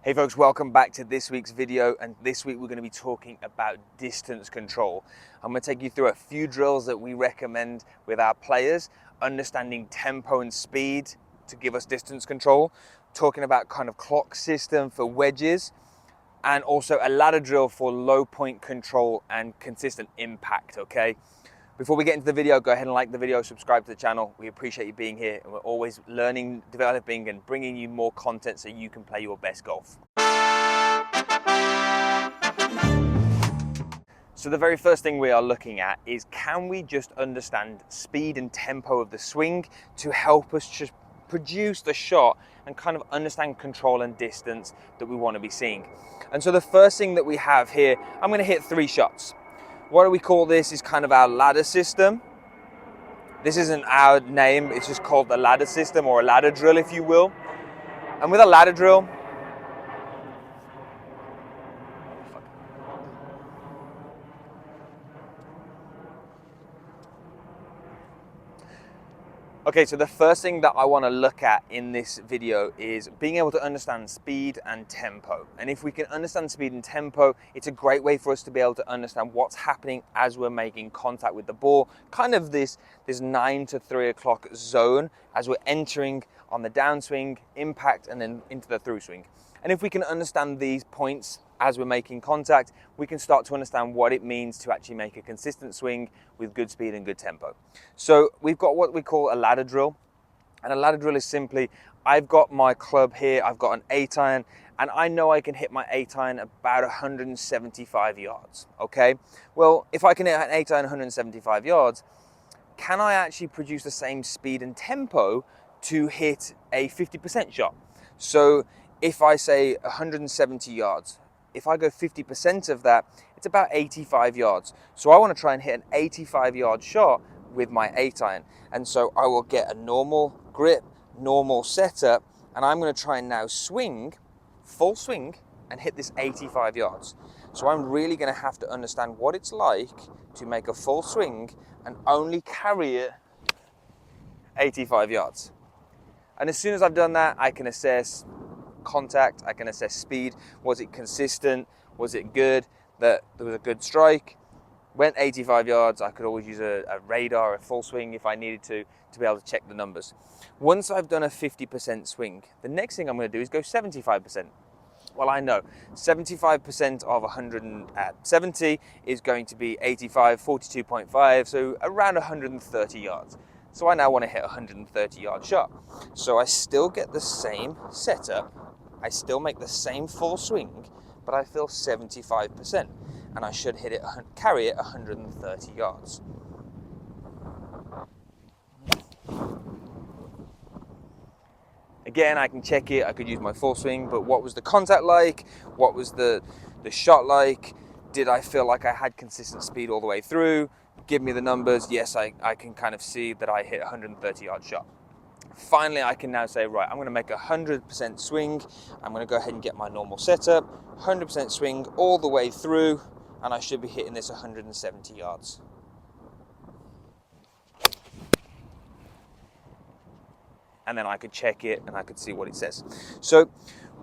Hey folks, welcome back to this week's video, and this week we're going to be talking about distance control. I'm going to take you through a few drills that we recommend with our players, understanding tempo and speed to give us distance control, talking about kind of clock system for wedges, and also a ladder drill for low point control and consistent impact, okay? Before we get into the video, go ahead and like the video, subscribe to the channel. We appreciate you being here, and we're always learning, developing, and bringing you more content so you can play your best golf. So the very first thing we are looking at is, can we just understand speed and tempo of the swing to help us just produce the shot and kind of understand control and distance that we want to be seeing. And so the first thing that we have here, I'm going to hit 3 shots. What do we call this? Is kind of our ladder system. This isn't our name, it's just called the ladder system, or a ladder drill if you will. And with a ladder drill, okay, so the first thing that I want to look at in this video is being able to understand speed and tempo. And if we can understand speed and tempo, it's a great way for us to be able to understand what's happening as we're making contact with the ball. Kind of this 9 to 3 o'clock zone as we're entering on the downswing, impact, and then into the through swing. And if we can understand these points as we're making contact, we can start to understand what it means to actually make a consistent swing with good speed and good tempo. So we've got what we call a ladder drill. And a ladder drill is simply, I've got my club here, I've got an 8-iron, and I know I can hit my 8-iron about 175 yards, okay? Well, if I can hit an 8-iron 175 yards, can I actually produce the same speed and tempo to hit a 50% shot? So if I say 170 yards, if I go 50% of that, it's about 85 yards. So I want to try and hit an 85-yard shot with my 8-iron. And so I will get a normal grip, normal setup, and I'm going to try and now swing, full swing, and hit this 85 yards. So I'm really going to have to understand what it's like to make a full swing and only carry it 85 yards. And as soon as I've done that, I can assess contact, I can assess speed. Was it consistent? Was it good? That there was a good strike. Went 85 yards, I could always use a radar, a full swing if I needed to be able to check the numbers. Once I've done a 50% swing, the next thing I'm going to do is go 75%. Well, I know 75% of 170 is going to be 85, 42.5, so around 130 yards. So I now want to hit a 130-yard shot. So I still get the same setup, I still make the same full swing, but I feel 75%, and I should hit it, carry it 130 yards. Again, I can check it, I could use my full swing, but what was the contact like? What was the shot like? Did I feel like I had consistent speed all the way through? Give me the numbers. Yes, I can kind of see that I hit a 130-yard shot. Finally, I can now say, right, I'm going to make a 100% swing. I'm going to go ahead and get my normal setup, 100% swing all the way through, and I should be hitting this 170 yards. And then I could check it and I could see what it says. So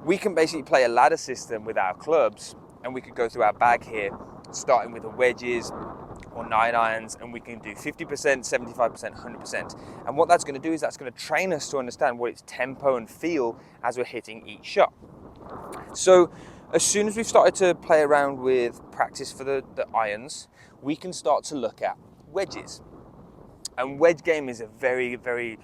we can basically play a ladder system with our clubs, and we could go through our bag here, starting with the wedges or 9-irons, and we can do 50%, 75%, 100%. And what that's going to do is that's going to train us to understand what its tempo and feel as we're hitting each shot. So as soon as we've started to play around with practice for the irons, we can start to look at wedges. And wedge game is a very, very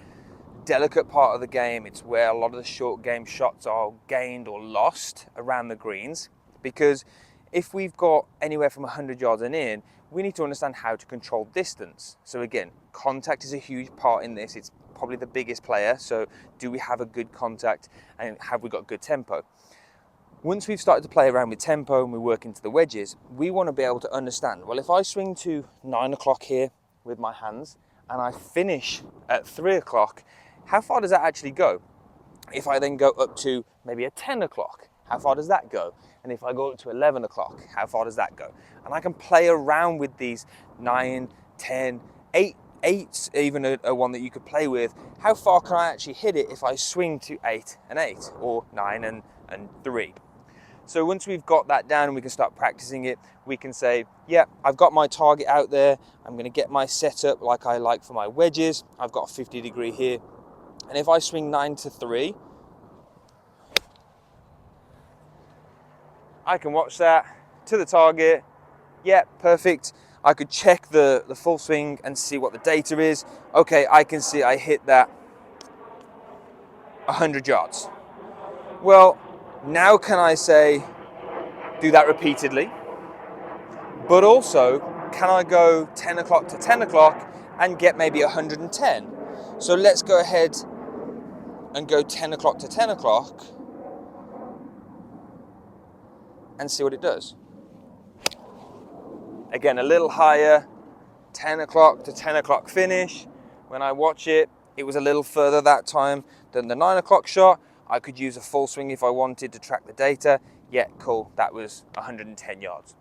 delicate part of the game. It's where a lot of the short game shots are gained or lost around the greens, because if we've got anywhere from 100 yards and in, we need to understand how to control distance. So again, contact is a huge part in this. It's probably the biggest player. So do we have a good contact, and have we got good tempo? Once we've started to play around with tempo and we work into the wedges, we want to be able to understand, well, if I swing to 9 o'clock here with my hands and I finish at 3 o'clock, how far does that actually go? If I then go up to maybe a 10 o'clock, how far does that go? And if I go up to 11 o'clock, how far does that go? And I can play around with these 9, 10, 8, 8's even a one that you could play with. How far can I actually hit it if I swing to 8 and 8, or 9 and 3? So once we've got that down and we can start practicing it, we can say, yeah, I've got my target out there. I'm going to get my setup like I like for my wedges. I've got a 50 degree here. And if I swing 9 to 3, I can watch that to the target. Yeah, perfect. I could check the full swing and see what the data is. Okay, I can see I hit that 100 yards. Well, now can I say, do that repeatedly? But also, can I go 10 o'clock to 10 o'clock and get maybe 110? So let's go ahead and go 10 o'clock to 10 o'clock and see what it does. Again, a little higher, 10 o'clock to 10 o'clock finish. When I watch it, it was a little further that time than the 9 o'clock shot. I could use a full swing if I wanted to track the data. Yeah, cool, that was 110 yards.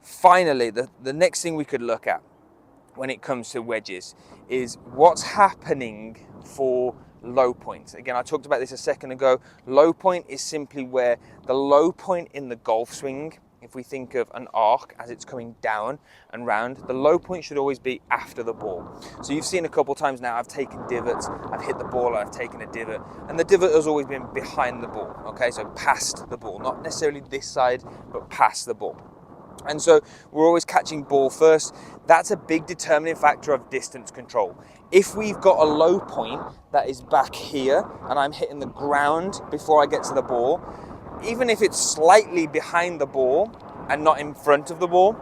Finally, the next thing we could look at when it comes to wedges is what's happening for low points. Again, I talked about this a second ago. Low point is simply where the low point in the golf swing, if we think of an arc as it's coming down and round, the low point should always be after the ball. So you've seen a couple times now, I've taken divots, I've hit the ball, I've taken a divot, and the divot has always been behind the ball, okay? So past the ball, not necessarily this side, but past the ball. And so we're always catching ball first. That's a big determining factor of distance control. If we've got a low point that is back here and I'm hitting the ground before I get to the ball, even if it's slightly behind the ball and not in front of the ball,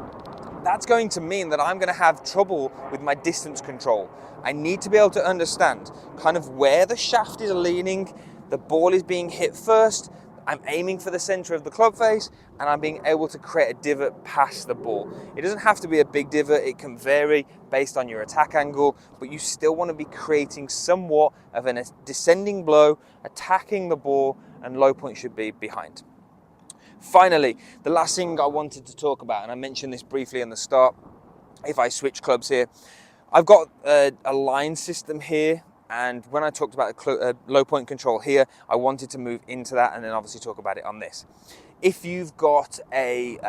that's going to mean that I'm going to have trouble with my distance control. I need to be able to understand kind of where the shaft is leaning, the ball is being hit first, I'm aiming for the center of the club face, and I'm being able to create a divot past the ball. It doesn't have to be a big divot, it can vary based on your attack angle, but you still want to be creating somewhat of a descending blow, attacking the ball, and low point should be behind. Finally, the last thing I wanted to talk about, and I mentioned this briefly in the start, if I switch clubs here, I've got a line system here. And when I talked about low point control here, I wanted to move into that and then obviously talk about it on this. If you've got a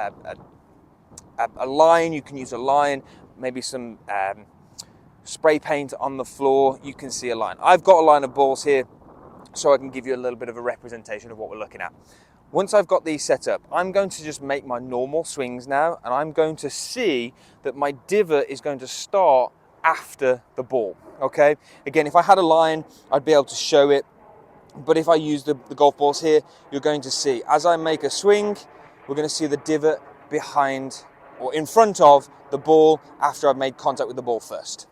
line, you can use a line, maybe some spray paint on the floor, you can see a line. I've got a line of balls here, so I can give you a little bit of a representation of what we're looking at. Once I've got these set up, I'm going to just make my normal swings now, and I'm going to see that my divot is going to start after the ball, okay? Again, if I had a line, I'd be able to show it, but if I use the golf balls here, you're going to see, as I make a swing, we're going to see the divot behind or in front of the ball after I've made contact with the ball first.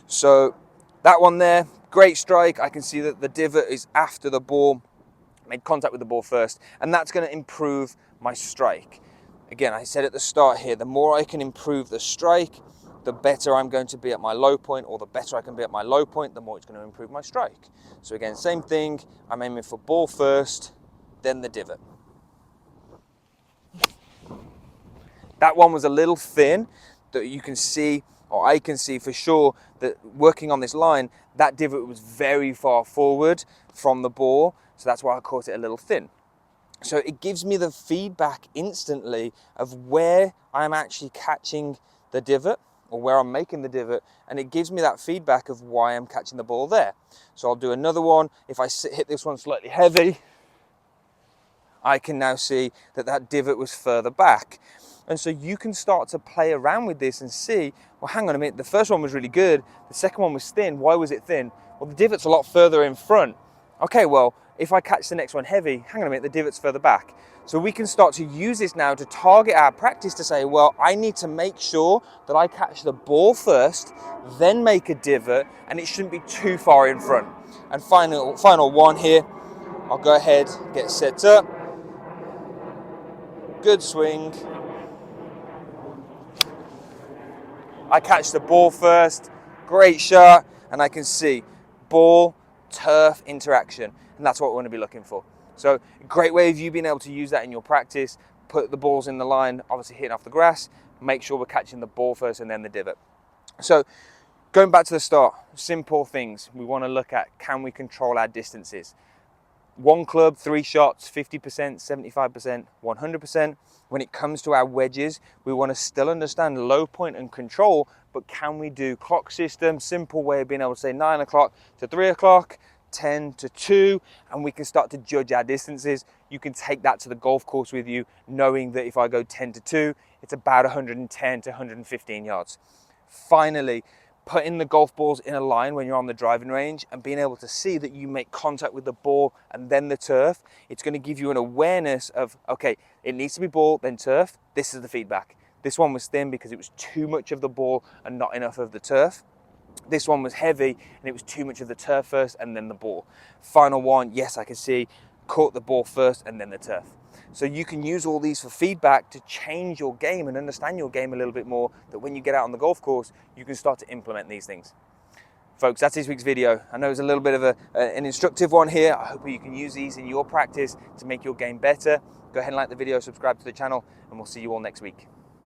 So that one there, great strike. I can see that the divot is after the ball, made contact with the ball first, and that's going to improve my strike. Again, I said at the start here, the more I can improve the strike, the better I'm going to be at my low point, or the better I can be at my low point, the more it's going to improve my strike. So again, same thing, I'm aiming for ball first, then the divot. That one was a little thin, that you can see, or I can see for sure, that working on this line, that divot was very far forward from the ball, so that's why I caught it a little thin. So it gives me the feedback instantly of where I'm actually catching the divot or where I'm making the divot, and it gives me that feedback of why I'm catching the ball there. So I'll do another one. If I hit this one slightly heavy, I can now see that that divot was further back. And so you can start to play around with this and see, well, hang on a minute, the first one was really good, the second one was thin. Why was it thin? Well, the divot's a lot further in front. Okay, well, if I catch the next one heavy, hang on a minute, the divot's further back. So we can start to use this now to target our practice to say, well, I need to make sure that I catch the ball first, then make a divot, and it shouldn't be too far in front. And final one here, I'll go ahead, get set up. Good swing. I catch the ball first, great shot, and I can see ball, turf interaction, and that's what we want to be looking for. So great way of you being able to use that in your practice, put the balls in the line, obviously hitting off the grass, make sure we're catching the ball first and then the divot. So Going back to the start, simple things. We want to look at, can we control our distances? One club, 3 shots, 50%, 75%, 100%. When it comes to our wedges, we want to still understand low point and control, but can we do clock system, simple way of being able to say 9 o'clock to 3 o'clock, 10 to 2, and we can start to judge our distances. You can take that to the golf course with you, knowing that if I go 10 to 2, it's about 110 to 115 yards. Finally, putting the golf balls in a line when you're on the driving range and being able to see that you make contact with the ball and then the turf, it's going to give you an awareness of, okay, it needs to be ball, then turf. This is the feedback. This one was thin because it was too much of the ball and not enough of the turf. This one was heavy and it was too much of the turf first and then the ball. Final one, yes, I can see, caught the ball first and then the turf. So you can use all these for feedback to change your game and understand your game a little bit more, that when you get out on the golf course, you can start to implement these things. Folks, that's this week's video. I know it's a little bit of an instructive one here. I hope you can use these in your practice to make your game better. Go ahead and like the video, subscribe to the channel, and we'll see you all next week.